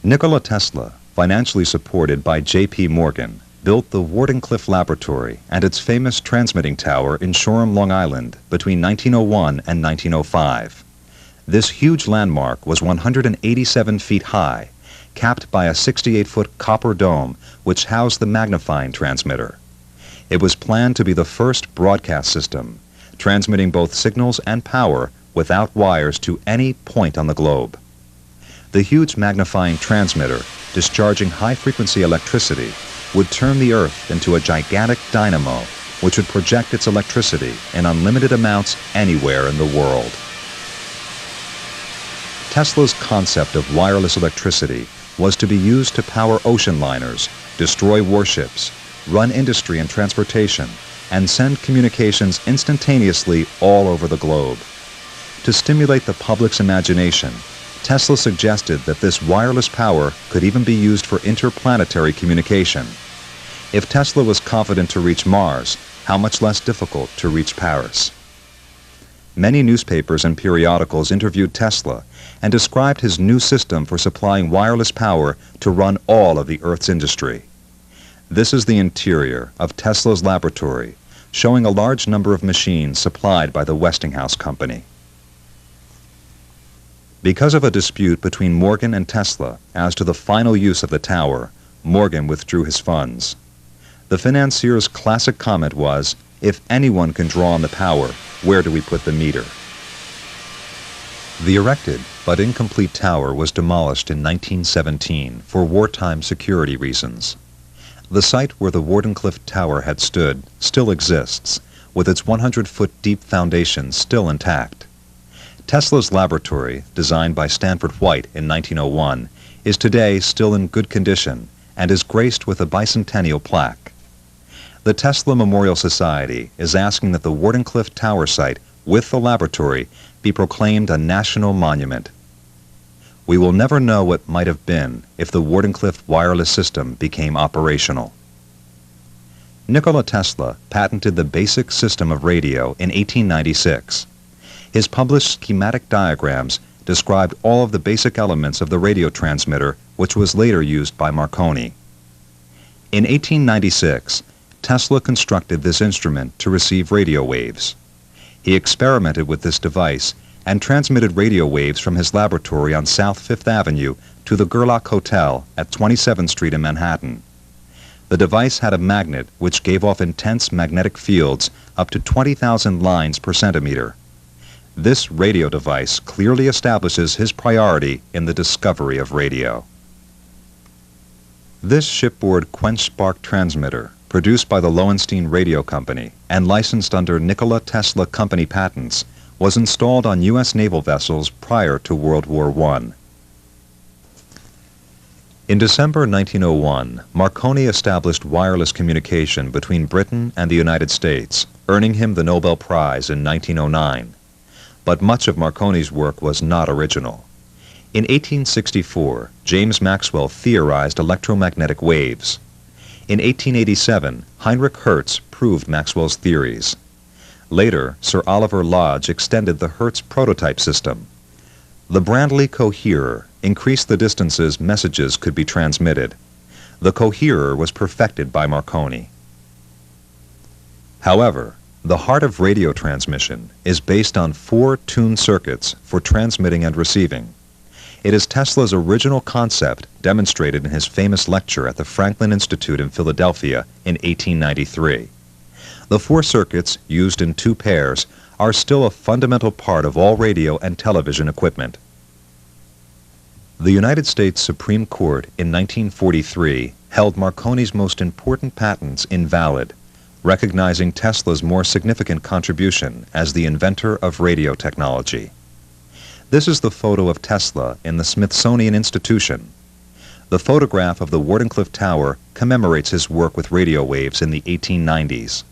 Nikola Tesla, financially supported by J.P. Morgan, built the Wardencliffe Laboratory and its famous transmitting tower in Shoreham, Long Island, between 1901 and 1905. This huge landmark was 187 feet high, capped by a 68-foot copper dome which housed the magnifying transmitter. It was planned to be the first broadcast system, transmitting both signals and power without wires to any point on the globe. The huge magnifying transmitter, discharging high-frequency electricity, would turn the Earth into a gigantic dynamo which would project its electricity in unlimited amounts anywhere in the world. Tesla's concept of wireless electricity was to be used to power ocean liners, destroy warships, run industry and transportation, and send communications instantaneously all over the globe. To stimulate the public's imagination, Tesla suggested that this wireless power could even be used for interplanetary communication. If Tesla was confident to reach Mars, how much less difficult to reach Paris? Many newspapers and periodicals interviewed Tesla and described his new system for supplying wireless power to run all of the Earth's industry. This is the interior of Tesla's laboratory, showing a large number of machines supplied by the Westinghouse Company. Because of a dispute between Morgan and Tesla as to the final use of the tower, Morgan withdrew his funds. The financier's classic comment was, "If anyone can draw on the power, where do we put the meter?" The erected but incomplete tower was demolished in 1917 for wartime security reasons. The site where the Wardencliffe Tower had stood still exists, with its 100-foot deep foundation still intact. Tesla's laboratory, designed by Stanford White in 1901, is today still in good condition and is graced with a bicentennial plaque. The Tesla Memorial Society is asking that the Wardencliffe Tower site with the laboratory be proclaimed a national monument. We will never know what might have been if the Wardencliffe wireless system became operational. Nikola Tesla patented the basic system of radio in 1896. His published schematic diagrams described all of the basic elements of the radio transmitter, which was later used by Marconi. In 1896, Tesla constructed this instrument to receive radio waves. He experimented with this device and transmitted radio waves from his laboratory on South Fifth Avenue to the Gerlach Hotel at 27th Street in Manhattan. The device had a magnet which gave off intense magnetic fields up to 20,000 lines per centimeter. This radio device clearly establishes his priority in the discovery of radio. This shipboard quench spark transmitter, produced by the Lowenstein Radio Company and licensed under Nikola Tesla Company patents, was installed on U.S. naval vessels prior to World War I. In December 1901, Marconi established wireless communication between Britain and the United States, earning him the Nobel Prize in 1909. But much of Marconi's work was not original. In 1864, James Maxwell theorized electromagnetic waves. In 1887, Heinrich Hertz proved Maxwell's theories. Later, Sir Oliver Lodge extended the Hertz prototype system. The Brandeley coherer increased the distances messages could be transmitted. The coherer was perfected by Marconi. However, the heart of radio transmission is based on 4 tuned circuits for transmitting and receiving. It is Tesla's original concept demonstrated in his famous lecture at the Franklin Institute in Philadelphia in 1893. The 4 circuits, used in 2 pairs, are still a fundamental part of all radio and television equipment. The United States Supreme Court in 1943 held Marconi's most important patents invalid, recognizing Tesla's more significant contribution as the inventor of radio technology. This is the photo of Tesla in the Smithsonian Institution. The photograph of the Wardencliffe Tower commemorates his work with radio waves in the 1890s.